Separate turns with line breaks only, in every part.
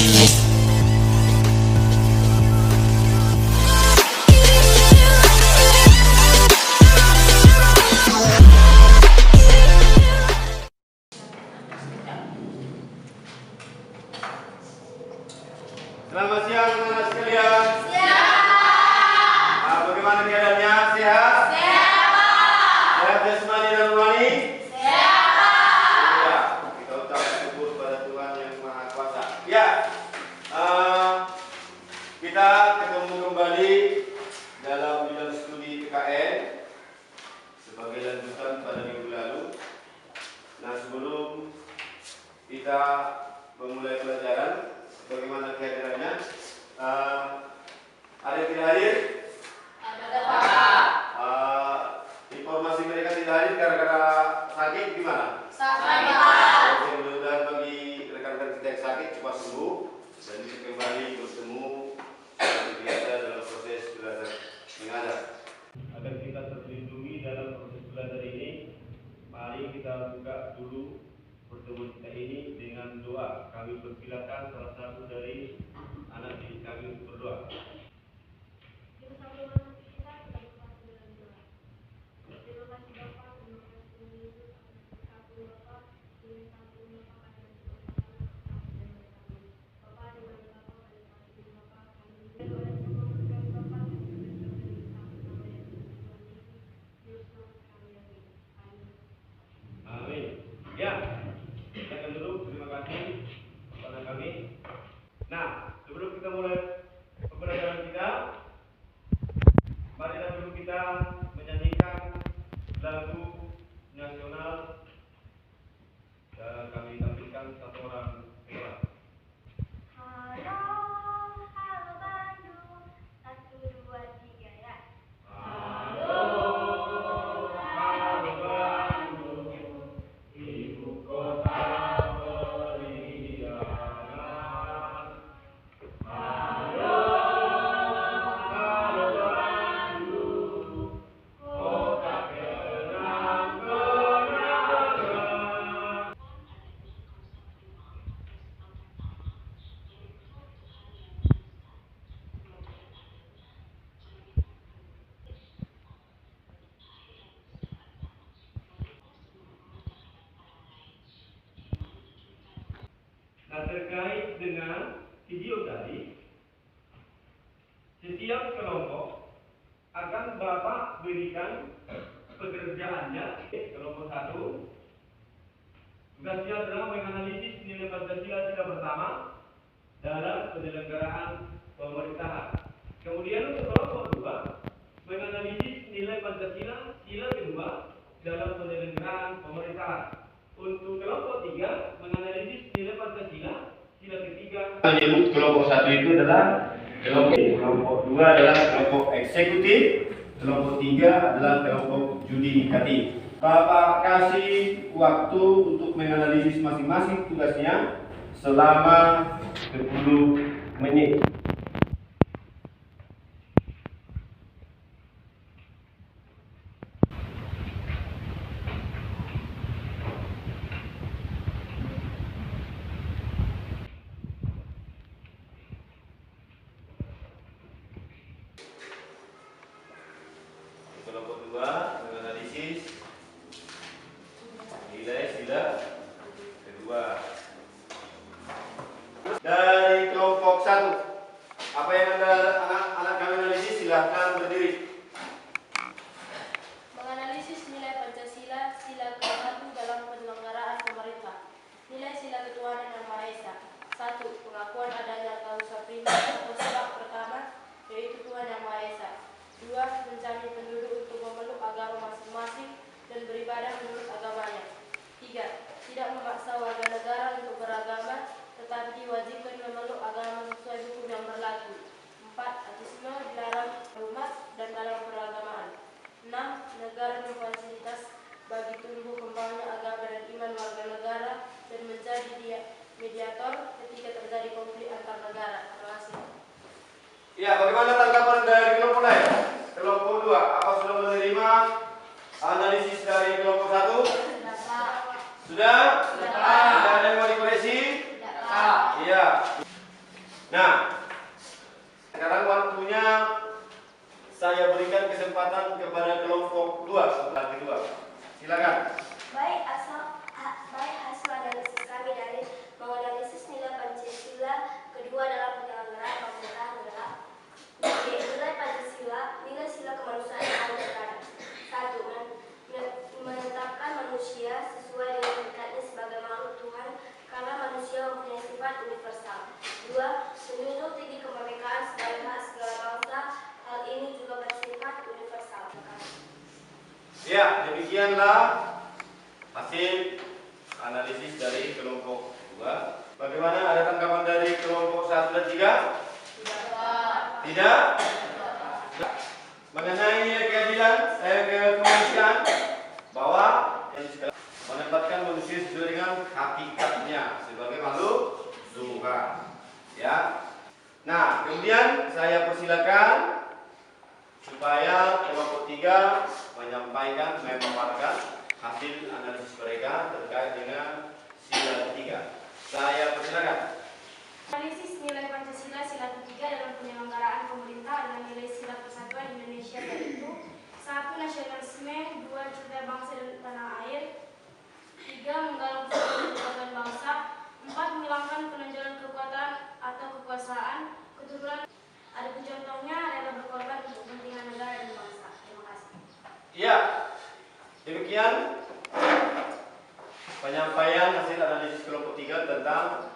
Selamat siang anak-anak sekalian. Siap. Bagaimana keadaannya? Sehat? Sehat. Sehat jasmani dan rohani? Sehat. Ya, kita ucap syukur pada Tuhan yang Maha Kuasa. Ya, kita ketemu kembali dalam bidang studi PKN sebagai lanjutan pada minggu lalu. Nah, sebelum kita memulai pelajaran, bagaimana kehadirannya? Ada yang tidak hadir? Ada, Pak. Informasi mereka tidak hadir gara-gara sakit gimana? Sakit, Pak. Oke, mudah-mudahan bagi rekan-rekan kita yang sakit cepat sembuh dan bisa kembali bertemu seperti biasa dalam proses belajar mengajar. Agar kita terlindungi dalam proses belajar ini, mari kita buka dulu pertemuan kita ini dengan doa. Kami persilakan salah satu dari anak didik kami untuk berdoa. Amin. Ya. Silakan dulu, terima kasih kepada kami. Nah, sebelum kita mulai pembelajaran kita, marilah dulu kita menyanyikan lagu nasional dan kami tampilkan satu orang pewaris.
Halo, halo Bandung, 1, 2, 3 ya.
Halo, halo Bandung, ibu kota. Nah, terkait dengan video tadi, setiap kelompok akan Bapak berikan pekerjaannya. Kelompok 1, tugasnya adalah menganalisis nilai Pancasila sila pertama dalam penyelenggaraan pemerintahan. Kemudian untuk kelompok 2, menganalisis nilai Pancasila sila kedua dalam penyelenggaraan pemerintahan. Untuk kelompok 3, menganalisis nilai Pancasila sila ketiga. Menyebut kelompok 1 itu adalah kelompok 2 adalah kelompok eksekutif, kelompok 3 adalah kelompok yudikatif. Bapak kasih waktu untuk menganalisis masing-masing tugasnya selama 10 menit. Kelompok 2 menganalisis nilai sila kedua. Dari kelompok 1, apa yang anak-anak kami analisis? Silahkan berdiri.
Menganalisis nilai Pancasila sila ke-1 dalam penyelenggaraan pemerintah. Nilai sila ketuhanan yang Maha Esa. 1. Pengakuan adanya kausa prima atau sebab pertama, yaitu Tuhan yang Maha Esa. 2. Menjamin penduduk untuk memeluk agama masing-masing dan beribadah menurut agamanya. 3. Tidak memaksa warga negara untuk beragama, tetapi diwajibkan memeluk agama sesuai hukum yang berlaku. 4. Ateisme dilarang umat dan dalam beragamaan. 6. Negara memfasilitasi bagi tumbuh kembangnya agama dan iman warga negara dan menjadi mediator ketika terjadi konflik antar negara. Terima kasih.
Ya, bagaimana tanggapan dari kelompok lain? Kelompok 2, apa sudah menerima analisis dari kelompok 1? Sudah? Sudah. Tidak ada yang mau dikoreksi? Tidak. Iya. Nah, sekarang waktunya saya berikan kesempatan kepada kelompok 2, lagi 2. Silakan.
Baik hasil analisis kami dari menganalisis nilai Pancasila kedua dalam penyelenggaraan pemerintahan adalah nilai Pancasila, nilai sila kemanusiaan yang ada beradab. 1. Menetapkan manusia sesuai dengan hakikatnya sebagai makhluk Tuhan karena manusia mempunyai sifat universal. 2. Menjunjung tinggi kemerdekaan sebagai hak segala bangsa. Hal ini juga bersifat universal.
Ya, demikianlah hasil analisis dari kelompok 2. Bagaimana, ada tanggapan dari kelompok 1 dan 3? Tidak? Mengenai nilai keadilan, kemanusiaan, bahwa menempatkan manusia sesuai dengan hakikatnya sebagai makhluk Tuhan. Ya. Nah, kemudian saya persilakan supaya kelompok 3 menyampaikan, memaparkan hasil analisis mereka terkait dengan sila ketiga. Saya persilakan.
Analisis nilai Pancasila sila ketiga dalam penyelenggaraan pemerintah adalah nilai sila persatuan Indonesia, yaitu 1. Nasionalisme, 2. Cinta bangsa dan tanah air, 3. Menggalang persatuan bangsa, 4. Menghilangkan penonjolan kekuatan atau kekuasaan keturunan. Ada contohnya adalah berkorban untuk kepentingan negara dan bangsa. Terima kasih.
Iya, demikian penyampaian hasil analisis kelompok 3 tentang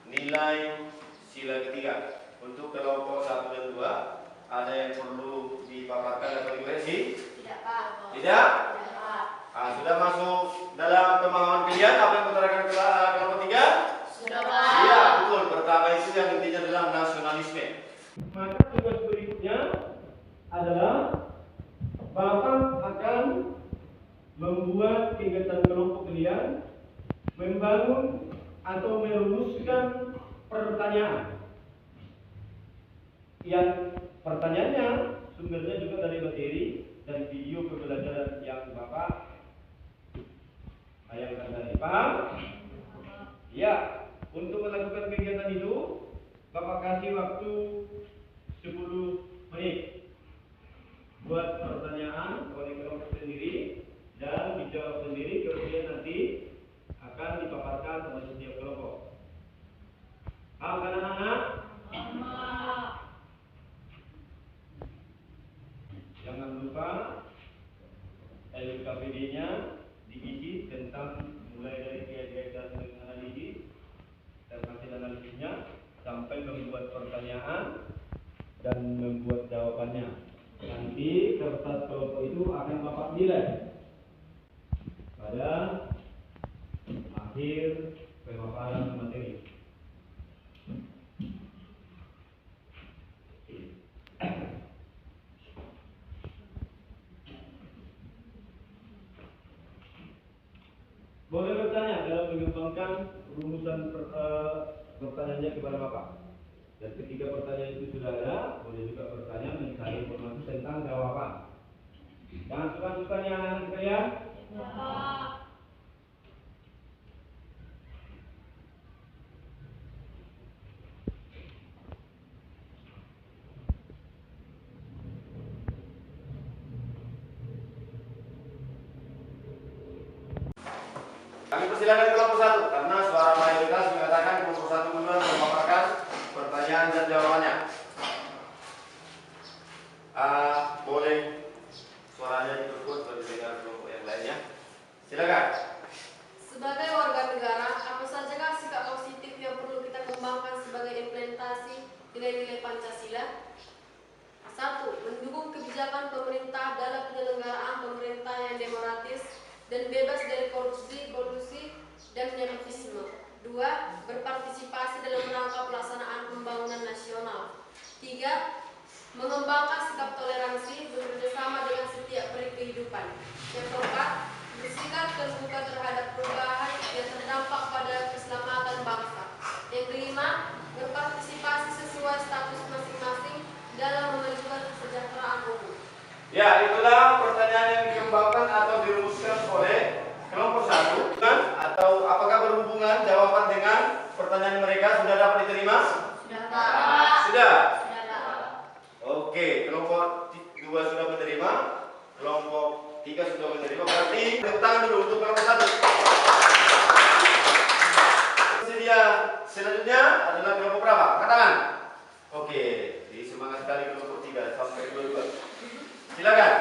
nilai sila ketiga. Untuk kelompok 1 dan 2, ada yang perlu dipaparkan atau dikoreksi?
Tidak, Pak.
Tidak?
Tidak, Pak.
Sudah masuk dalam pemahaman kalian apa yang diterangkan kelompok 3?
Sudah, Pak.
Iya, betul. Pertama itu yang intinya adalah nasionalisme. Maka tugas berikutnya adalah Bapak akan membuat kegiatan kelompok kalian membangun atau merumuskan pertanyaan. Yang pertanyaannya sumbernya juga dari materi dan video pembelajaran yang Bapak bayangkan tadi. Paham? Ya, untuk melakukan kegiatan itu Bapak kasih waktu 10 menit buat pertanyaan oleh kelompok sendiri dan dijawab sendiri, kemudian nanti akan dipaparkan oleh setiap kelompok. Paham kan anak-anak? Jangan lupa LKPD-nya diisi tentang mulai dari kegiatan analisis dan hasil analisisnya sampai membuat pertanyaan dan membuat jawabannya. Nanti kertas kelompok itu akan Bapak nilai pada akhir pemaparan materi. Boleh bertanya dalam mengembangkan rumusan pertanyaannya kepada Bapak. Dan ketika pertanyaan itu sudah ada, boleh juga bertanya mencari informasi tentang jawaban. Jangan suka-suka nih anak-anak sekalian. Kami persilakan kelompok 1 karena suara mayoritas mengatakan kelompok 1 duluan memaparkan pertanyaan dan jawabannya. Boleh suaranya diperkuat bagi dengan kelompok yang lainnya. Silakan.
Sebagai warga negara, apa sajakah sikap positif yang perlu kita kembangkan sebagai implementasi nilai-nilai Pancasila? 1. Mendukung kebijakan pemerintah dalam penyelenggaraan pemerintah yang demokratis dan bebas dari korupsi, kolusi, dan nepotisme. 2. Berpartisipasi dalam rangka pelaksanaan pembangunan nasional. 3. Mengembangkan sikap toleransi bekerjasama dengan setiap peri kehidupan. Yang keempat, bersikap terbuka terhadap perubahan yang terdampak pada keselamatan bangsa. Yang kelima, berpartisipasi sesuai status masing-masing dalam memajukan kesejahteraan umum.
Ya, itulah pertanyaan yang dikembangkan atau dirumuskan oleh kelompok 1 kan? Atau apakah berhubungan jawaban dengan pertanyaan mereka sudah dapat diterima?
Sudah,
Sudah?
Sudah, Pak.
Oke, kelompok 2 sudah menerima, kelompok 3 sudah menerima. Berarti tepuk tangan dulu untuk kelompok 1. Sedia selanjutnya adalah kelompok berapa? Angkat tangan. Oke, jadi semangat sekali kelompok 3 sampai 22. Silakan.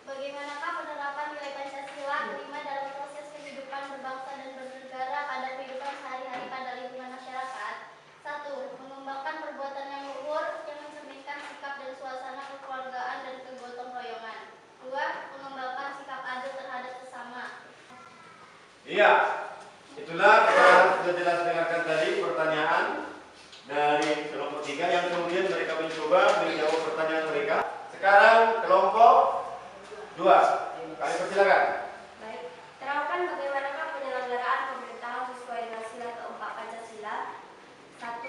Bagaimanakah penerapan nilai Pancasila kelima dalam proses kehidupan berbangsa dan bernegara pada kehidupan sehari-hari pada lingkungan masyarakat? 1. Mengembangkan perbuatan yang luhur yang mencerminkan sikap dan suasana kekeluargaan dan kegotong royongan. 2. Mengembangkan sikap adil terhadap sesama.
Iya, itulah kita sudah jelas dengarkan tadi pertanyaan dari kelompok 3 yang kemudian mereka mencoba menjawab pertanyaan mereka. Sekarang kelompok 2, kami persilakan.
Baik, terangkan bagaimanakah penyelenggaraan pemerintahan sesuai dengan sila keempat Pancasila. 1.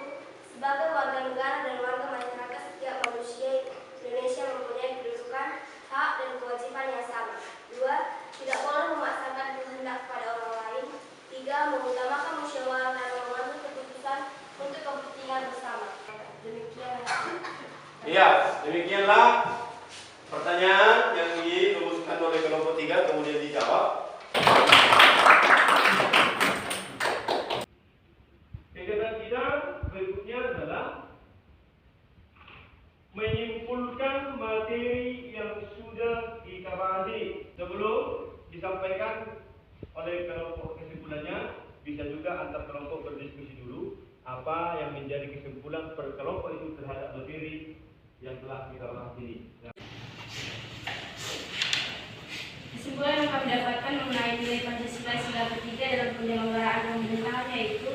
Sebagai warga negara dan warga masyarakat, setiap manusia Indonesia mempunyai kedudukan, hak, dan kewajiban yang sama. 2. Tidak boleh memaksakan kehendak kepada orang lain. 3. Mengutamakan musyawarah dan mengambil keputusan untuk kepentingan bersama. Demikian.
Iya, demikianlah pertanyaan yang dirumuskan oleh kelompok 3 kemudian dijawab. Kegiatan kita berikutnya adalah menyimpulkan materi yang sudah kita bahas ini. Sebelum disampaikan oleh kelompok kesimpulannya, bisa juga antar kelompok berdiskusi dulu apa yang menjadi kesimpulan per kelompok itu terhadap materi yang telah kita bahas ini.
Kesimpulan yang kami dapatkan mengenai nilai Pancasila sila ketiga dalam penyelenggaraan pemerintahan yaitu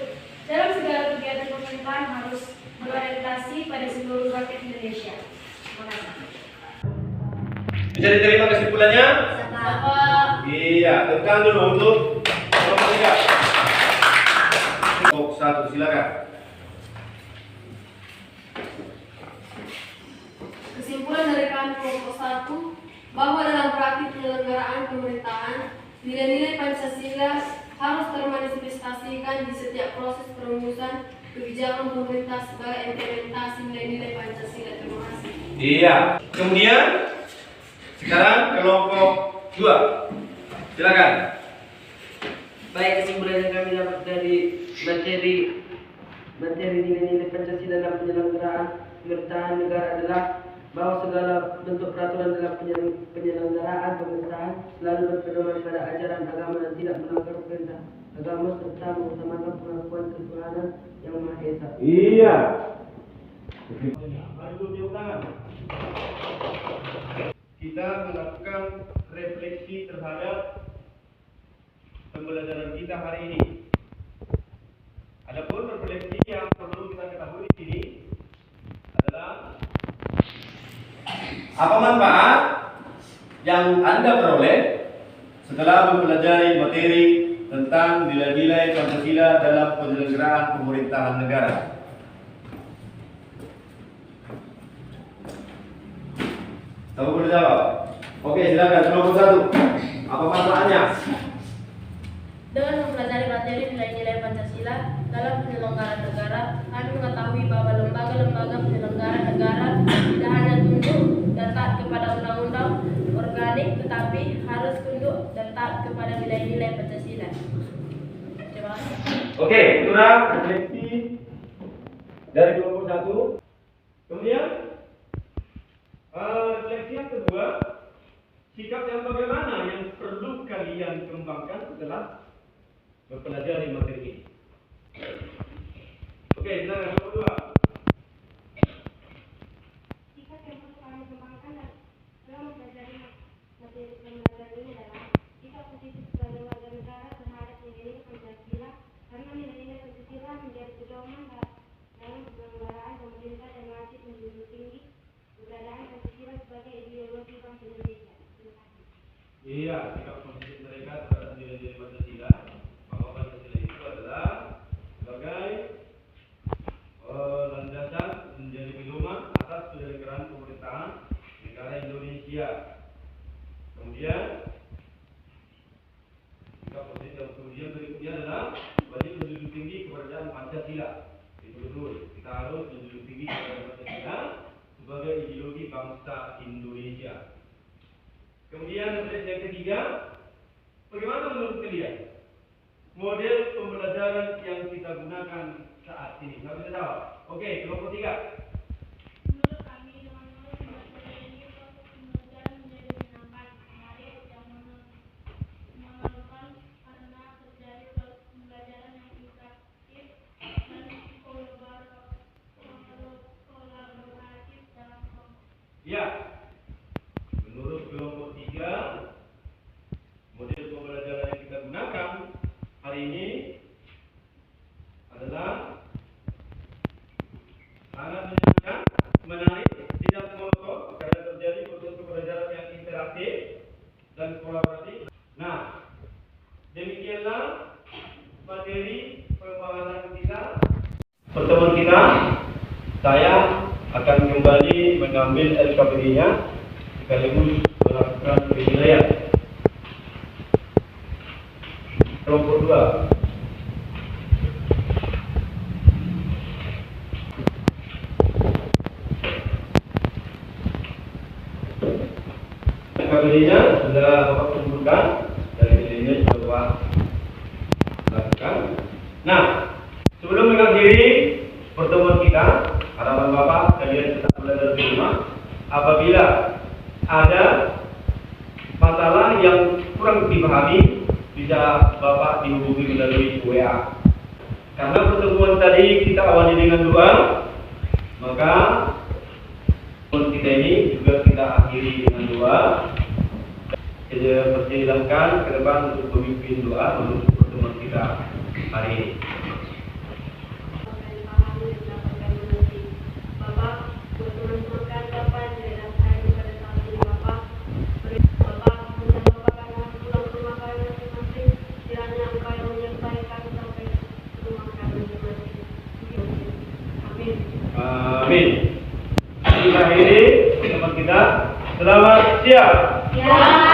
dalam segala kegiatan pemerintahan harus berorientasi pada seluruh rakyat Indonesia. Terima kasih.
Bisa diterima kesimpulannya?
Bapak.
Iya, tekan dulu untuk kelompok 3. Kelompok 1, silakan.
Kesimpulan dari kami kelompok 1 bahwa dalam praktik penyelenggaraan pemerintahan, nilai-nilai Pancasila harus termanifestasikan di setiap proses perumusan kebijakan pemerintah sebagai implementasi nilai-nilai Pancasila. Terima kasih.
Iya. Kemudian sekarang kelompok 2. Silakan.
Baik, kesimpulan yang kami dapat dari materi nilai-nilai Pancasila dalam penyelenggaraan pemerintahan negara adalah bahwa segala bentuk peraturan dalam penyelenggaraan pemerintahan selalu berpedoman pada ajaran agama dan tidak melanggar perintah agama serta mengutamakan pengakuan ketuhanan yang Maha Esa.
Iya. Mari tepuk tangan. Kita melakukan refleksi terhadap pembelajaran kita hari ini. Adapun refleksi yang perlu kita ketahui di sini adalah apa manfaat yang Anda peroleh setelah mempelajari materi tentang nilai-nilai Pancasila dalam penyelenggaraan pemerintahan negara. Kamu boleh jawab. Oke, silakan kelompok 1. Apa manfaatnya?
Dengan mempelajari materi nilai-nilai Pancasila dalam penyelenggaraan negara, kami mengetahui bahwa lembaga-lembaga penyelenggara negara tidak hanya tunduk dan taat kepada undang-undang organik, tetapi harus tunduk dan taat kepada nilai-nilai Pancasila. Terima kasih.
Oke, itulah refleksi dari kelompok 1. Kemudian refleksi yang kedua, sikap yang bagaimana yang perlu kalian kembangkan setelah mempelajari materi ini. Oke, silakan kelompok 2.
Sikap yang perlu kami kembangkan dalam mempelajari materi pembelajaran ini adalah sikap positif sebagai warga negara terhadap nilai-nilai Pancasila, karena nilai-nilai Pancasila menjadi pedoman dalam penyelenggaraan pemerintah dan wajib menjunjung tinggi keberadaan Pancasila sebagai ideologi bangsa Indonesia. Terima kasih.
Iya, sikap positif mereka terhadap nilai-nilai Pancasila, bahwa Pancasila itu adalah sebagai landasan menjadi pedoman atas penyelenggaraan pemerintahan negara Indonesia. Kemudian sikap positif yang kemudian berikutnya adalah wajib menjunjung tinggi keberadaan Pancasila. betul. Kita harus menjunjung tinggi kepada Pancasila sebagai ideologi bangsa Indonesia. Kemudian yang ketiga, bagaimana menurut kalian model pembelajaran yang kita gunakan saat ini? Nggak bisa jawab. Oke, kelompok 3.
Menurut kami, dengan pembelajaran ini proses pembelajaran menjadi menyenangkan, menarik, dan mengeluarkan karena terjadi pembelajaran yang interaktif dan kolaboratif dalam kelompok.
Ya, menurut kelompok 3, model pembelajaran yang kita gunakan hari ini adalah sangat menyenangkan, menarik, tidak monoton karena terjadi proses pembelajaran yang interaktif dan kolaboratif. Nah, demikianlah materi pembahasan kita. Pertemuan kita, saya akan kembali mengambil LKPD-nya sekaligus melakukan penilaian. Kelompok 2. LKPD-nya sudah Bapak kumpulkan, dari LKPD-nya sudah Bapak lakukan. Nah, sebelum mengakhiri pertemuan kita, harapan Bapak kalian tetap belajar di rumah. Apabila ada masalah yang kurang dipahami, bisa Bapak dihubungi melalui WA. Karena pertemuan tadi kita awali dengan doa, maka pertemuan kita ini juga kita akhiri dengan doa. Saya persilahkan ke depan untuk memimpin doa menutup pertemuan kita hari ini.
Bapak, berteman-teman dapat didalam saya kepada saat ini Bapak. Bapak, Bapak karena pulang ke rumah kami masing-masing, kiranya Engkau yang menyertai kami sampai ke rumah kami masing-masing. Amin.
Amin. Kita akhiri pertemuan kita. Selamat siang.
Ya.